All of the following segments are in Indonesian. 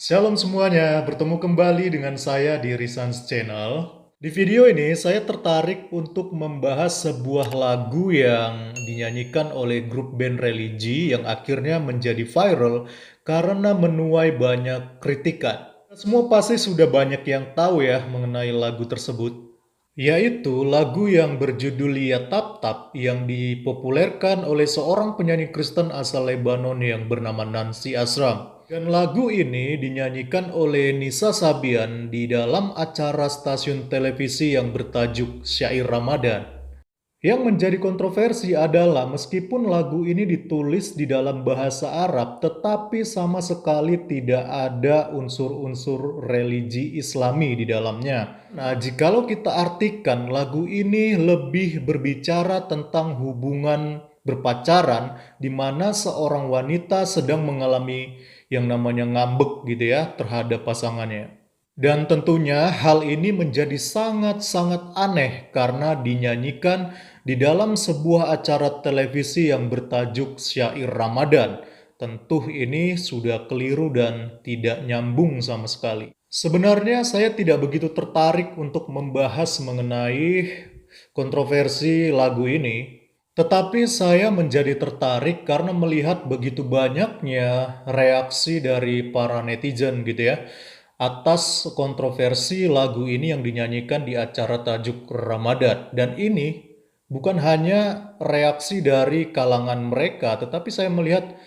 Shalom semuanya, bertemu kembali dengan saya di Risans Channel. Di video ini saya tertarik untuk membahas sebuah lagu yang dinyanyikan oleh grup band religi yang akhirnya menjadi viral karena menuai banyak kritikan. Semua pasti sudah banyak yang tahu ya mengenai lagu tersebut. Yaitu lagu yang berjudul Ya Tap Tap yang dipopulerkan oleh seorang penyanyi Kristen asal Lebanon yang bernama Nancy Ashram. Dan lagu ini dinyanyikan oleh Nisa Sabian di dalam acara stasiun televisi yang bertajuk Syair Ramadan. Yang menjadi kontroversi adalah meskipun lagu ini ditulis di dalam bahasa Arab, tetapi sama sekali tidak ada unsur-unsur religi Islami di dalamnya. Nah, jikalau kita artikan lagu ini lebih berbicara tentang hubungan berpacaran di mana seorang wanita sedang mengalami yang namanya ngambek gitu ya terhadap pasangannya. Dan tentunya hal ini menjadi sangat-sangat aneh karena dinyanyikan di dalam sebuah acara televisi yang bertajuk Syair Ramadan. Tentu ini sudah keliru dan tidak nyambung sama sekali. Sebenarnya saya tidak begitu tertarik untuk membahas mengenai kontroversi lagu ini, tetapi saya menjadi tertarik karena melihat begitu banyaknya reaksi dari para netizen gitu ya atas kontroversi lagu ini yang dinyanyikan di acara tajuk Ramadan. Dan ini bukan hanya reaksi dari kalangan mereka, tetapi saya melihat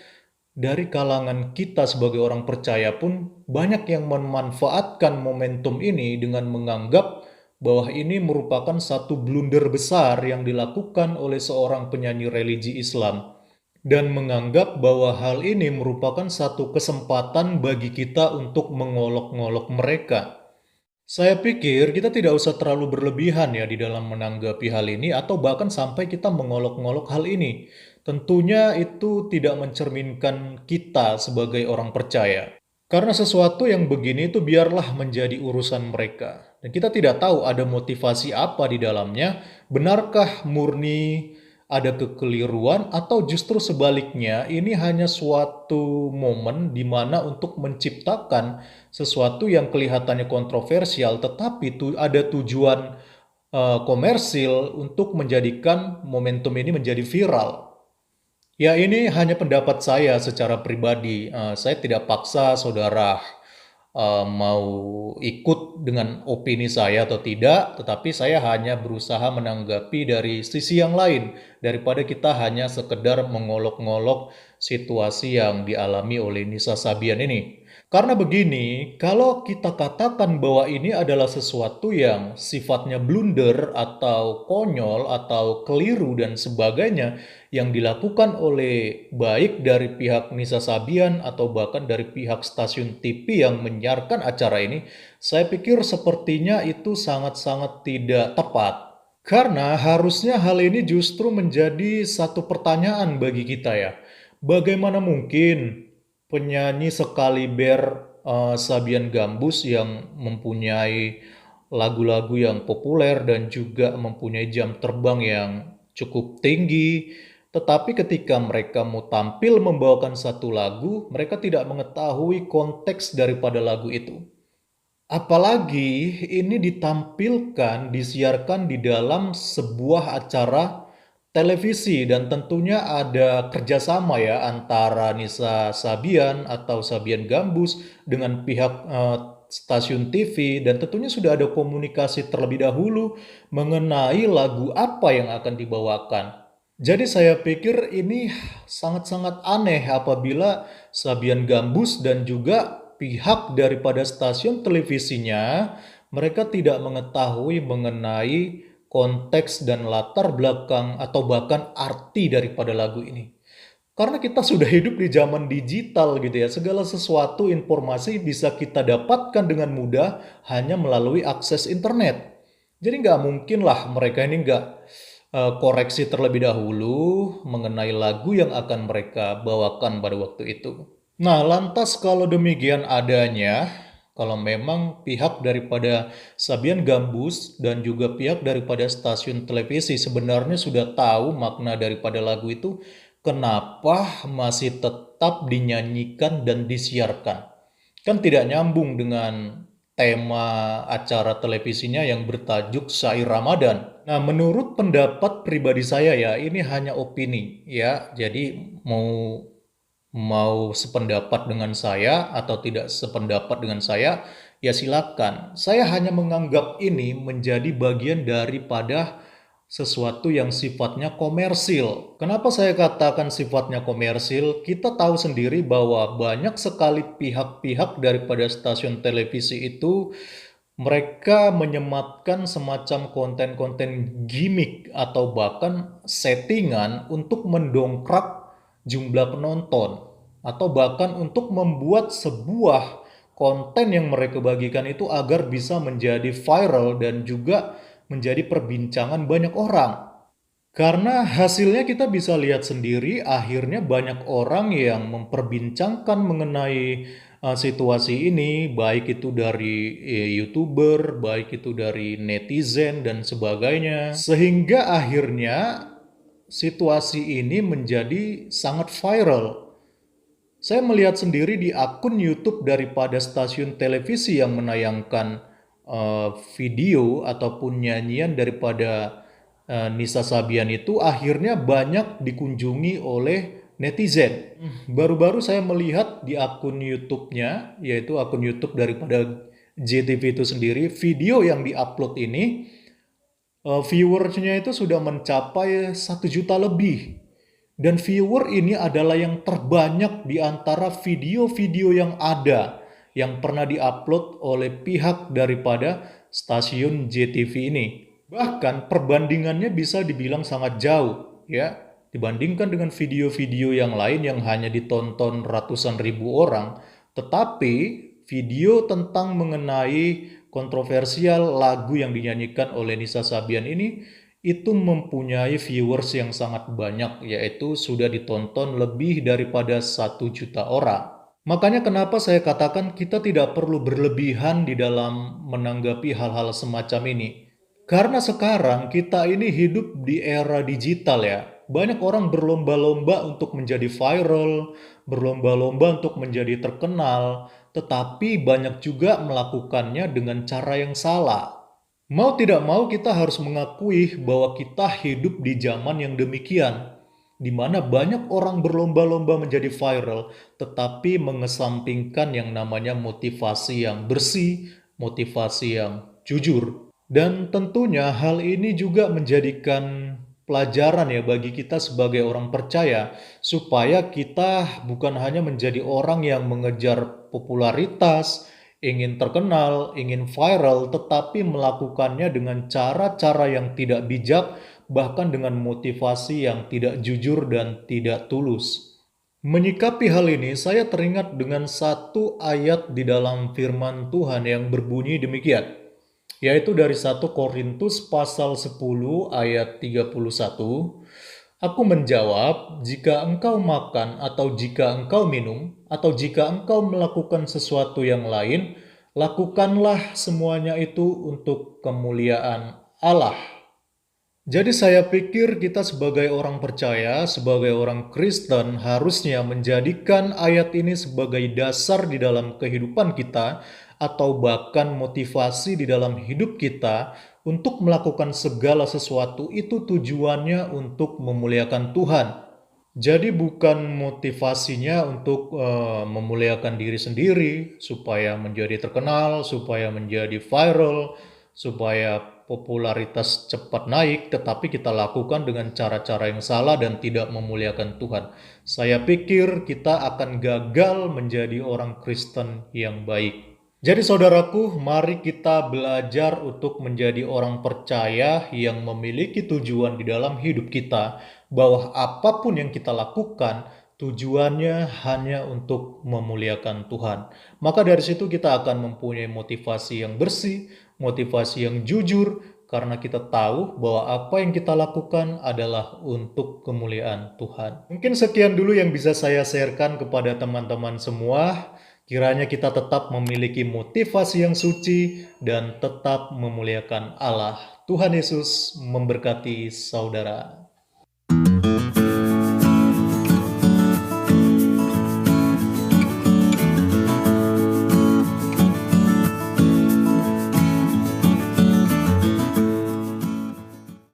dari kalangan kita sebagai orang percaya pun banyak yang memanfaatkan momentum ini dengan menganggap bahwa ini merupakan satu blunder besar yang dilakukan oleh seorang penyanyi religi Islam dan menganggap bahwa hal ini merupakan satu kesempatan bagi kita untuk mengolok-ngolok mereka. Saya pikir kita tidak usah terlalu berlebihan ya di dalam menanggapi hal ini atau bahkan sampai kita mengolok-ngolok hal ini. Tentunya itu tidak mencerminkan kita sebagai orang percaya. Karena sesuatu yang begini itu biarlah menjadi urusan mereka. Dan kita tidak tahu ada motivasi apa di dalamnya. Benarkah murni ada kekeliruan atau justru sebaliknya ini hanya suatu momen di mana untuk menciptakan sesuatu yang kelihatannya kontroversial tetapi ada tujuan komersil untuk menjadikan momentum ini menjadi viral. Ya, ini hanya pendapat saya secara pribadi. Saya tidak paksa saudara mau ikut dengan opini saya atau tidak, tetapi saya hanya berusaha menanggapi dari sisi yang lain daripada kita hanya sekedar mengolok-ngolok situasi yang dialami oleh Nisa Sabian ini. Karena begini, kalau kita katakan bahwa ini adalah sesuatu yang sifatnya blunder atau konyol atau keliru dan sebagainya yang dilakukan oleh baik dari pihak Nisa Sabian atau bahkan dari pihak stasiun TV yang menyiarkan acara ini, saya pikir sepertinya itu sangat-sangat tidak tepat. Karena harusnya hal ini justru menjadi satu pertanyaan bagi kita ya. Bagaimana mungkin penyanyi sekaliber Sabian Gambus yang mempunyai lagu-lagu yang populer dan juga mempunyai jam terbang yang cukup tinggi, tetapi ketika mereka mau tampil membawakan satu lagu, mereka tidak mengetahui konteks daripada lagu itu. Apalagi ini ditampilkan, disiarkan di dalam sebuah acara televisi dan tentunya ada kerjasama ya antara Nisa Sabian atau Sabian Gambus dengan pihak stasiun TV dan tentunya sudah ada komunikasi terlebih dahulu mengenai lagu apa yang akan dibawakan. Jadi saya pikir ini sangat-sangat aneh apabila Sabian Gambus dan juga pihak daripada stasiun televisinya mereka tidak mengetahui mengenai konteks dan latar belakang atau bahkan arti daripada lagu ini. Karena kita sudah hidup di zaman digital gitu ya, segala sesuatu informasi bisa kita dapatkan dengan mudah hanya melalui akses internet. Jadi nggak mungkin lah mereka ini nggak koreksi terlebih dahulu mengenai lagu yang akan mereka bawakan pada waktu itu. Nah, lantas kalau demikian adanya, kalau memang pihak daripada Sabian Gambus dan juga pihak daripada stasiun televisi sebenarnya sudah tahu makna daripada lagu itu, kenapa masih tetap dinyanyikan dan disiarkan? Kan tidak nyambung dengan tema acara televisinya yang bertajuk Syair Ramadan. Nah, menurut pendapat pribadi saya ya, ini hanya opini ya. Jadi mau mau sependapat dengan saya atau tidak sependapat dengan saya, ya silakan. Saya hanya menganggap ini menjadi bagian daripada sesuatu yang sifatnya komersil. Kenapa saya katakan sifatnya komersil? Kita tahu sendiri bahwa banyak sekali pihak-pihak daripada stasiun televisi itu mereka menyematkan semacam konten-konten gimmick atau bahkan settingan untuk mendongkrak jumlah penonton atau bahkan untuk membuat sebuah konten yang mereka bagikan itu agar bisa menjadi viral dan juga menjadi perbincangan banyak orang. Karena hasilnya kita bisa lihat sendiri, akhirnya banyak orang yang memperbincangkan mengenai situasi ini, baik itu dari YouTuber, baik itu dari netizen dan sebagainya. Sehingga akhirnya situasi ini menjadi sangat viral. Saya melihat sendiri di akun YouTube daripada stasiun televisi yang menayangkan video ataupun nyanyian daripada Nisa Sabian itu akhirnya banyak dikunjungi oleh netizen. Baru-baru saya melihat di akun YouTube-nya, yaitu akun YouTube daripada JTV itu sendiri, video yang diupload ini viewersnya itu sudah mencapai 1 juta lebih. Dan viewer ini adalah yang terbanyak di antara video-video yang ada yang pernah diupload oleh pihak daripada stasiun JTV ini. Bahkan perbandingannya bisa dibilang sangat jauh ya, dibandingkan dengan video-video yang lain yang hanya ditonton ratusan ribu orang, tetapi video tentang mengenai kontroversial lagu yang dinyanyikan oleh Nisa Sabian ini itu mempunyai viewers yang sangat banyak, yaitu sudah ditonton lebih daripada 1 juta orang. Makanya kenapa saya katakan kita tidak perlu berlebihan di dalam menanggapi hal-hal semacam ini. Karena sekarang kita ini hidup di era digital ya. Banyak orang berlomba-lomba untuk menjadi viral, berlomba-lomba untuk menjadi terkenal, tetapi banyak juga melakukannya dengan cara yang salah. Mau tidak mau kita harus mengakui bahwa kita hidup di zaman yang demikian, di mana banyak orang berlomba-lomba menjadi viral, tetapi mengesampingkan yang namanya motivasi yang bersih, motivasi yang jujur. Dan tentunya hal ini juga menjadikan pelajaran ya bagi kita sebagai orang percaya, supaya kita bukan hanya menjadi orang yang mengejar popularitas, ingin terkenal, ingin viral, tetapi melakukannya dengan cara-cara yang tidak bijak, bahkan dengan motivasi yang tidak jujur dan tidak tulus. Menyikapi hal ini, saya teringat dengan satu ayat di dalam firman Tuhan yang berbunyi demikian, yaitu dari 1 Korintus pasal 10 ayat 31. Aku menjawab, jika engkau makan atau jika engkau minum atau jika engkau melakukan sesuatu yang lain, lakukanlah semuanya itu untuk kemuliaan Allah. Jadi saya pikir kita sebagai orang percaya, sebagai orang Kristen harusnya menjadikan ayat ini sebagai dasar di dalam kehidupan kita atau bahkan motivasi di dalam hidup kita untuk melakukan segala sesuatu itu tujuannya untuk memuliakan Tuhan. Jadi bukan motivasinya untuk memuliakan diri sendiri, supaya menjadi terkenal, supaya menjadi viral, supaya popularitas cepat naik, tetapi kita lakukan dengan cara-cara yang salah dan tidak memuliakan Tuhan. Saya pikir kita akan gagal menjadi orang Kristen yang baik. Jadi saudaraku, mari kita belajar untuk menjadi orang percaya yang memiliki tujuan di dalam hidup kita, bahwa apapun yang kita lakukan, tujuannya hanya untuk memuliakan Tuhan. Maka dari situ kita akan mempunyai motivasi yang bersih, motivasi yang jujur, karena kita tahu bahwa apa yang kita lakukan adalah untuk kemuliaan Tuhan. Mungkin sekian dulu yang bisa saya sharekan kepada teman-teman semua. Kiranya kita tetap memiliki motivasi yang suci dan tetap memuliakan Allah. Tuhan Yesus memberkati saudara.